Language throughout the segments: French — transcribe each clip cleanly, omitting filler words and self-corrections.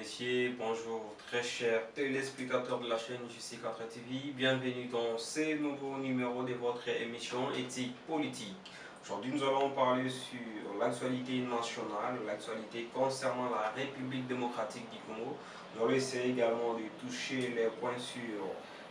messieurs, bonjour très chers téléspectateurs de la chaîne JC4 TV. Bienvenue dans ce nouveau numéro de votre émission éthique politique. Aujourd'hui, nous allons parler sur l'actualité nationale, l'actualité concernant la République démocratique du Congo. Nous allons essayer également de toucher les points sur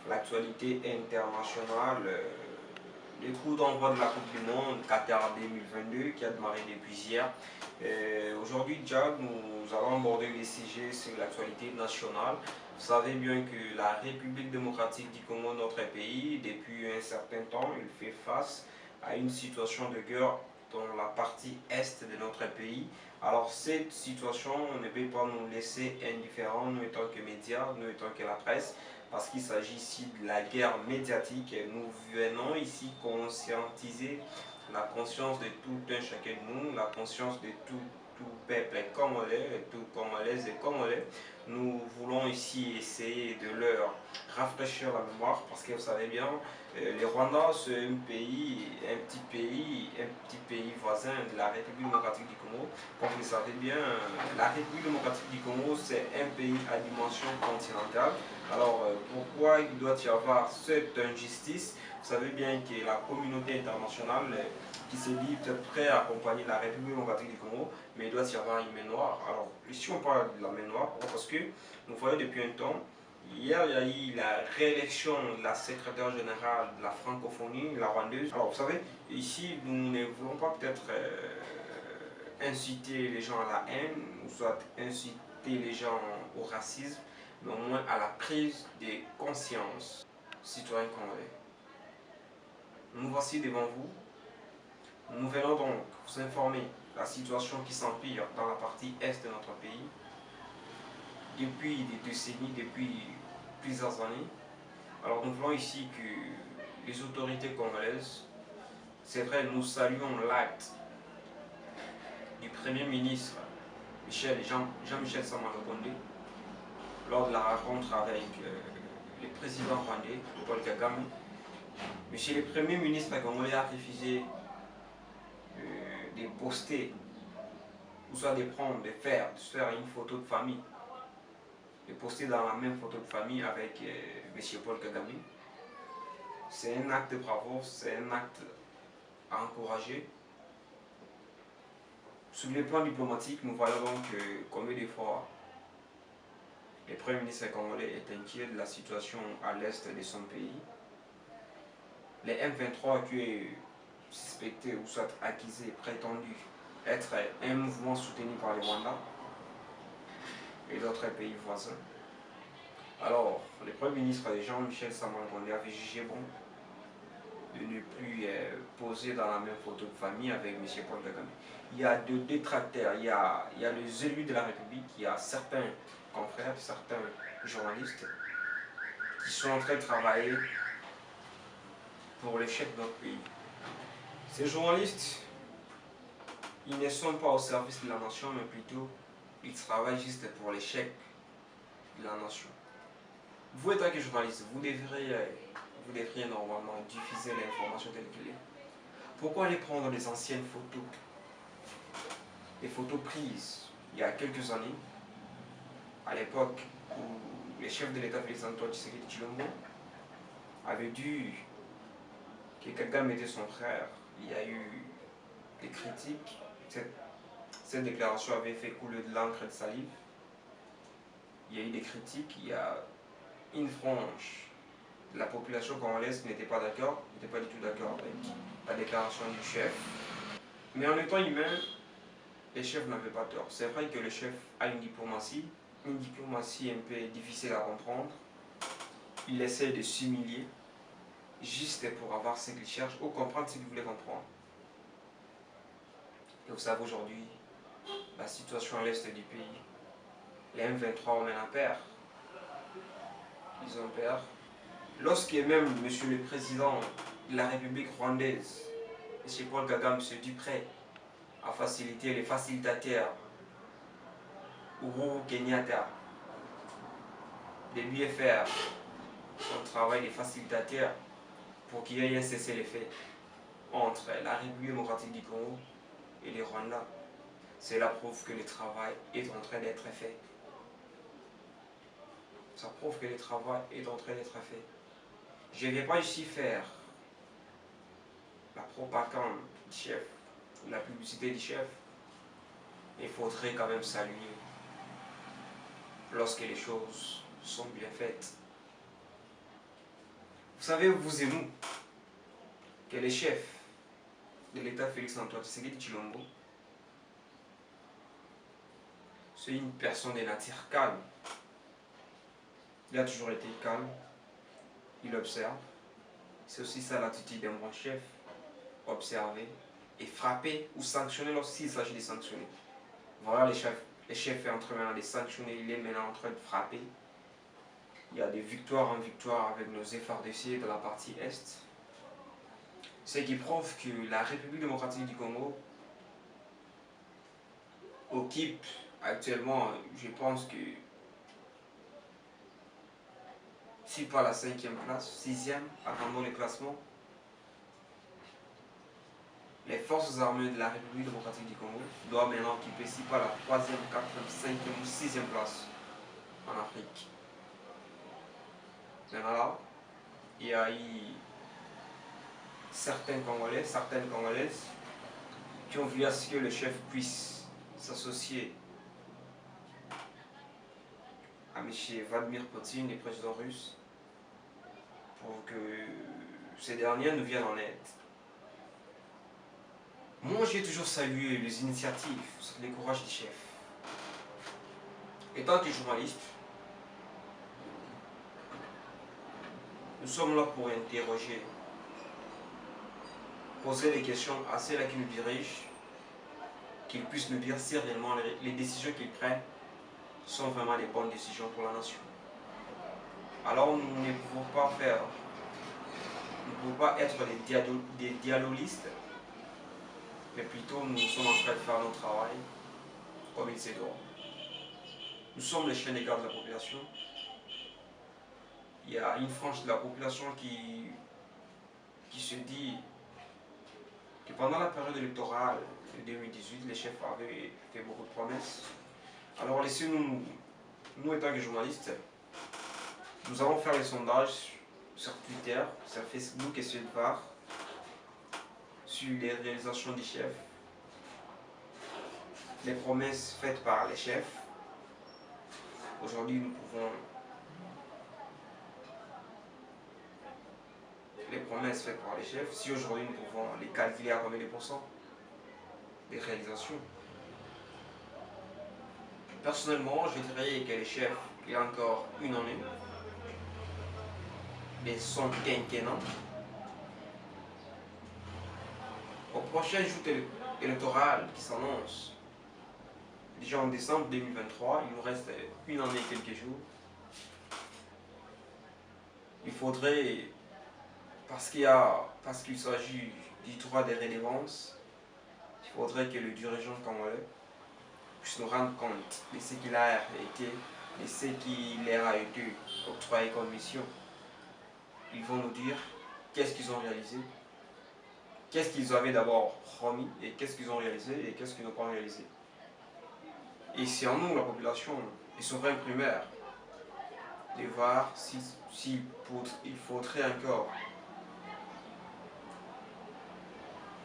l'actualité internationale, le coup d'envoi de la Coupe du Monde Qatar 2022 qui a démarré depuis hier. Aujourd'hui, déjà, nous allons aborder les sujets sur l'actualité nationale. Vous savez bien que la République démocratique du Congo, notre pays, depuis un certain temps, il fait face à une situation de guerre dans la partie est de notre pays. Alors cette situation ne peut pas nous laisser indifférents, nous étant que médias, nous étant que la presse, parce qu'il s'agit ici de la guerre médiatique. Nous venons ici conscientiser la conscience de tout un chacun de nous, la conscience de tout peuple congolais, tout congolais et congolais. Nous voulons ici essayer de leur rafraîchir la mémoire parce que vous savez bien, le Rwanda c'est un petit pays voisin de la République démocratique du Congo. Comme vous le savez bien, la République démocratique du Congo c'est un pays à dimension continentale. Alors pourquoi il doit y avoir cette injustice? Vous savez bien que la communauté internationale qui se dit peut-être prêt à accompagner la République démocratique du Congo, mais il doit y avoir une main noire. Alors, ici on parle de la main noire parce que nous voyons depuis un temps, hier il y a eu la réélection de la secrétaire générale de la francophonie, la rwandaise. Alors, vous savez, ici nous ne voulons pas peut-être inciter les gens à la haine, ou soit inciter les gens au racisme, mais au moins à la prise de conscience citoyens congolais. Nous voici devant vous. Nous venons donc vous informer de la situation qui s'empire dans la partie est de notre pays depuis des décennies, depuis plusieurs années. Alors nous voulons ici que les autorités congolaises, c'est vrai, nous saluons l'acte du Premier ministre Jean-Michel Sama-Lukonde lors de la rencontre avec le président rwandais, Paul Kagame. Monsieur le Premier ministre congolais a refusé de poster, ou soit de prendre, de faire une photo de famille, de poster dans la même photo de famille avec M. Paul Kagame. C'est un acte de bravoure, c'est un acte à encourager. Sur le plan diplomatique, nous voyons donc que combien de fois le Premier ministre congolais est inquiet de la situation à l'est de son pays. Les M23 qui est suspecté ou soit accusé, prétendu être un mouvement soutenu par le Rwanda et d'autres pays voisins. Alors, le Premier ministre Jean-Michel Sama-Lukonde avait jugé bon de ne plus poser dans la même photo de famille avec M. Paul Kagame. Il y a deux détracteurs, il y a les élus de la République, il y a certains confrères, certains journalistes qui sont en train de travailler pour l'échec de notre pays. Ces journalistes, ils ne sont pas au service de la nation, mais plutôt, ils travaillent juste pour l'échec de la nation. Vous, étant que journaliste, vous devriez normalement diffuser l'information telle qu'elle est. Pourquoi aller prendre des anciennes photos, des photos prises il y a quelques années, à l'époque où le chef de l'État Félix Antoine Tshisekedi Tshilombo avait dit que Kagame était son frère. Il y a eu des critiques. Cette déclaration avait fait couler de l'encre de salive. Il y a eu des critiques. Il y a une frange de la population congolaise qui n'était pas d'accord, n'était pas du tout d'accord avec la déclaration du chef. Mais en étant humain, les chefs n'avaient pas tort. C'est vrai que le chef a une diplomatie un peu difficile à comprendre. Il essaie de s'humilier juste pour avoir ce qu'il cherche ou comprendre ce qu'il voulait comprendre. Et vous savez aujourd'hui, la situation à l'est du pays, les M23 ont un père. Ils ont peur. Lorsque même Monsieur le Président de la République rwandaise, M. Paul Kagame, se dit prêt à faciliter les facilitateurs Uhuru Kenyatta de lui faire son travail de facilitateur pour qu'il y ait un cessez-le-feu entre la République démocratique du Congo et le Rwanda. Cela prouve que le travail est en train d'être fait. ça prouve que le travail est en train d'être fait. Je ne vais pas ici faire la propagande du chef, la publicité du chef. Il faudrait quand même saluer lorsque les choses sont bien faites. Vous savez, vous et nous, que le chef de l'État Félix-Antoine Tshisekedi Tshilombo, c'est une personne de nature calme. Il a toujours été calme, il observe. C'est aussi ça l'attitude d'un bon chef, observer et frapper ou sanctionner lorsqu'il s'agit de sanctionner. Voilà, le chef est en train maintenant de sanctionner, il est maintenant en train de frapper. Il y a des victoires en victoire avec nos FARDC de la partie Est. Ce qui prouve que la République démocratique du Congo occupe actuellement, je pense que, si pas la 5e place, 6e, attendons les classements, les forces armées de la République démocratique du Congo doivent maintenant occuper, si pas la 3e, 4e, 5e ou 6e place en Afrique. Maintenant là, il y a eu certains Congolais, certaines Congolaises qui ont voulu à ce que le chef puisse s'associer à M. Vladimir Poutine, le président russe, pour que ces derniers nous viennent en aide. Moi, j'ai toujours salué les initiatives, les courages des chefs. Étant que journaliste, nous sommes là pour interroger, poser des questions à ceux-là qui nous dirigent, qu'ils puissent nous dire si réellement les décisions qu'ils prennent sont vraiment des bonnes décisions pour la nation. Alors nous ne pouvons pas faire, nous ne pouvons pas être des dialoguistes, mais plutôt nous sommes en train de faire notre travail comme il se doit. Nous sommes les chiens de garde de la population. Il y a une frange de la population qui se dit que pendant la période électorale de 2018, les chefs avaient fait beaucoup de promesses. Alors laissez-nous, nous étant que journalistes, nous allons faire les sondages sur Twitter, sur Facebook et sur Twitter sur les réalisations des chefs, les promesses faites par les chefs. Aujourd'hui, nous pouvons... Les promesses faites par les chefs, si aujourd'hui nous pouvons les calculer à combien de pourcents des réalisations. Personnellement, je dirais que les chefs, il y a encore une année, de son quinquennat, au prochain joute électoral qui s'annonce, déjà en décembre 2023, il nous reste une année et quelques jours. Il faudrait, parce qu'il s'agit du droit des redevances, il faudrait que le dirigeant congolais puisse nous rendre compte de ce qu'il a été, de ce qui leur a été octroyé comme mission. Ils vont nous dire qu'est-ce qu'ils ont réalisé, qu'est-ce qu'ils avaient d'abord promis, et qu'est-ce qu'ils ont réalisé, et qu'est-ce qu'ils n'ont pas réalisé. Et c'est en nous, la population, les souverains primaires, de voir s'il faudrait encore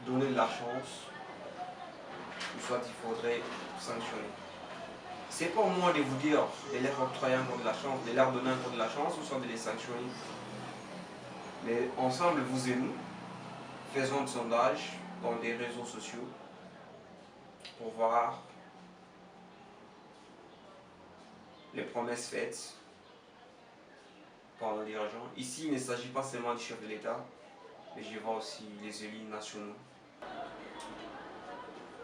donner de la chance, ou soit il faudrait sanctionner. C'est pas moi de vous dire de leur octroyer encore de la chance, de leur donner encore de la chance, ou soit de les sanctionner. Mais ensemble, vous et nous, faisons des sondages dans des réseaux sociaux pour voir les promesses faites par nos dirigeants. Ici, il ne s'agit pas seulement du chef de l'État, mais je vois aussi les élus nationaux.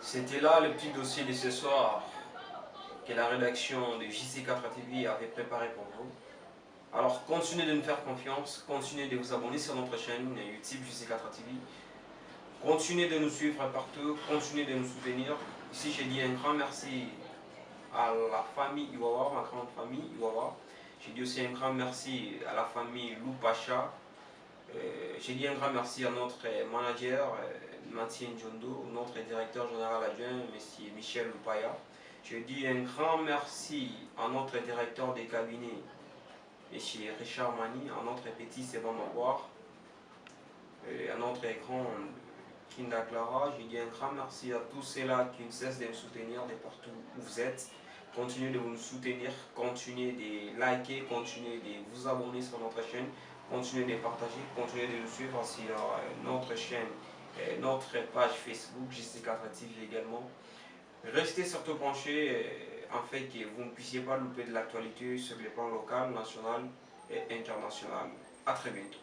C'était là le petit dossier de ce soir que la rédaction de JC4 TV avait préparé pour vous. Alors continuez de nous faire confiance, continuez de vous abonner sur notre chaîne YouTube JC4 TV. Continuez de nous suivre partout, continuez de nous soutenir. Ici, je dis un grand merci à la famille Iwawa, ma grande famille Iwawa. Je dis aussi un grand merci à la famille Loupacha. Je dis un grand merci à notre manager, Mathieu Njondo, notre directeur général adjoint, M. Michel Loupaya. Je dis un grand merci à notre directeur des cabinets, M. Richard Mani, à notre petit Sébastien Maboire, à notre écran Kinda Clara. Je dis un grand merci à tous ceux-là qui ne cessent de me soutenir de partout où vous êtes. Continuez de nous soutenir, continuez de liker, continuez de vous abonner sur notre chaîne, continuez de partager, continuez de nous suivre sur notre chaîne, notre page Facebook, JC4 TV également. Restez surtout branchés afin que vous ne puissiez pas louper de l'actualité sur les plans local, national et international. A très bientôt.